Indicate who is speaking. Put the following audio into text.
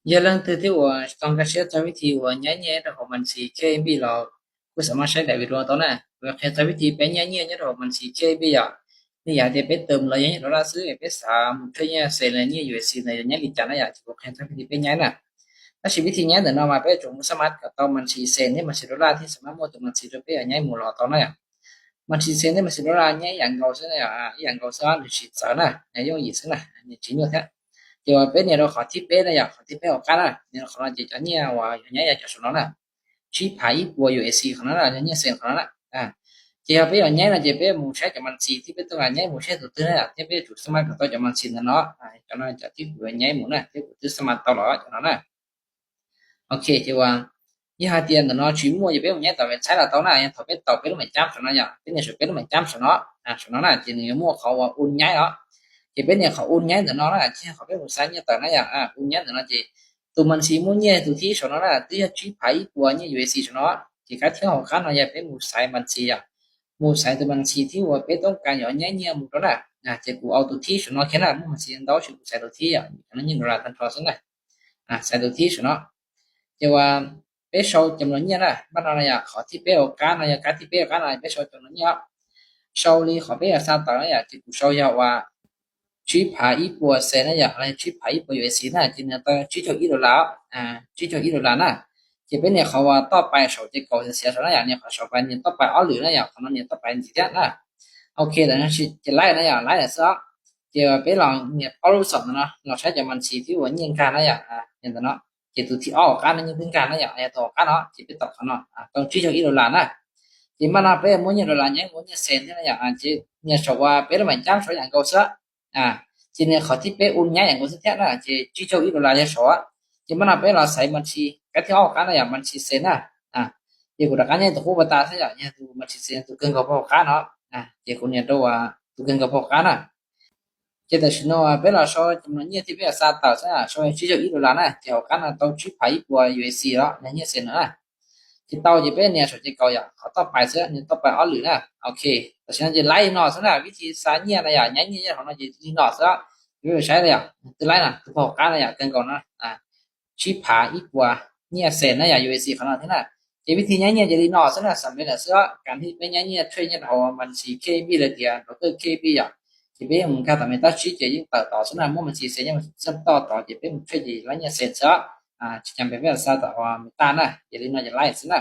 Speaker 1: Gia lang từที่ว่าต้องการใช้วิธีว่าแย่ๆแล้วมันสิ KB เราก็สามารถใช้ได้วิดีโอตอนนั้นว่าแค่วิธีเป็นแย่ๆเนี่ยแล้วมันสิ KB อ่ะนี่อยากจะไปเติมเลยอย่างเราซื้อไป3เคยเซลเนี่ย USC ในเนี่ยลิจานะอยากจะบอกแค่วิธีเป็นแย่น่ะถ้าชีวิตที่แย่เดี๋ยวเรามาไปจงสามารถก็ต้องมันสิเซนนี่มันสิดอลลาร์ที่สามารถหมดมันสิจะไปแย่หมู่เราตอนนั้นมันสิเซนนี่มันสิดอลลาร์เนี่ยอย่างเก่าซะเนี่ยอย่างเก่าซะหรือสิซะนะใน用意思呢你只有它就别年了考题别了呀，考题别好干了，你可能就讲你话人家也就说了，去拍一波有一些可能了，人家先可能了啊。就别人家呢就别目前就มันสิที่เป็นตัว人家目前ตัวเนี่ยที่เป็นจุดสมัครก็จะมันสินะเนาะจังนั้นจะที่人家หมู่นะที่จุดสมัครตลอดจังนั้นนะโอเค就ว่า一下店的เนาะ去摸就别人家到位拆了到那人特别到别人没讲什么呀，别人说别人没讲什么啊，什么呢？就你摸เขาว่าอุ่นใหญ่เนาะที่เป็นเนี่ยเขาอุ่นใหญ่แต่เนาะนะที่เขาเป็นภาษาเนี่ยตอนนั้นอย่างอุ่นใหญ่แต่เนาะที่ตัวมันสิมุ่นเนี่ยตัวที่สอนนะที่จะชี้ไปปัวเนี่ยอยู่สิสอนที่เขาที่เขาคันเนาะอย่าเป็นหมู่สายมันสิอ่ะหมู่สายตัวมันสิที่ว่าเป็นต้องการอย่างเนี่ยหมู่ตัวน่ะจะกูเอาตัวที่สอนแค่นั้นมันสิดาวสิใส่ตัวที่อ่ะนั้นยินราทันทอสนะใส่ตัวที่สอนจะว่าเป็นโชว์จำนวนเนี่ยนะบ้านเราเนี่ยขอที่เป็นโอกาสเนี่ยการที่เป็นโอกาสเนี่ยเป็นโชว์จำนวนเนี่ยโชว์นี้ขอเป็นซาตาเนี่ยที่กูโชว์ยาวว่า去拍一波谁那样来去拍一波游戏呢今年到追求一路老追求一路老呢这边呢เขาว่าต่อไป手机搞เสียสนะอย่างเนี่ยเขาไปเนี่ยต่อไปเอาหรือนะอย่าง可能เนี่ยต่อไป几天นะโอเคแต่นั้นจะไล่นะอย่างไล่的时候就别让เนี่ยเอารู้สอนนะเราใช้จะมันสิที่ว่ายิงกันนะอย่างเนี่ยเนาะจะตัวที่ออกกันนี่เป็นกันนะอย่างต่อกันเนาะจะไปต่อกันเนาะต้อง追求一路老นะที่มันเอาไปมุ่งเนี่ยเราเนี่ยมุ่งเนี่ยเซนนะอย่างจะเนี่ย说ว่าเป็นมันจ้าง说อย่างเก่าซะ今年考题被五年人公司听了，就追求一路来说，就么那边老师们去，该挺好干的呀，们去谁呢？结果大家都不大些呀，也都们去谁都更个不好干了结果呢都都更个不好干了。这的是呢，别老说怎么你这边啥到啥，说追求一路来呢，就好干了，都去拍一波游戏了，人家谁呢？ที่เต้าจะเป็นเนี่ยสนใจเก่าอย่างเขาต่อไปเสียเนี่ยต่อไปเอาหรือนะโอเคแต่ฉะนั้นจะไล่หน่อซะนะวิธีสายเนี่ยอะไรอย่างเงี้ยของเราจะที่หน่อซะไม่ใช่เลยอ่ะจะไล่นะคือพอการอะไรอย่างกันก่อนนะชี้ผาอีกว่าเนี่ยเซนนะอย่าง USC ของเราที่น่ะจะวิธีเงี้ยจะดีหน่อซะนะสำเร็จแล้วซะการที่เป็นเงี้ยเทรนเนี่ยเอามันสิ KB เลยเดียวเราก็ KB อ่ะจะเป็นมันก็ทำให้ตัดชี้จะยิ่งต่อซะนะมันสิเสียมันซับต่อจะเป็นเทรนแล้วเนี่ยเซนซะจำเป็นว่าซะแต่ว่าไม่ตานะจะดีน่าจะไล่ซะนะ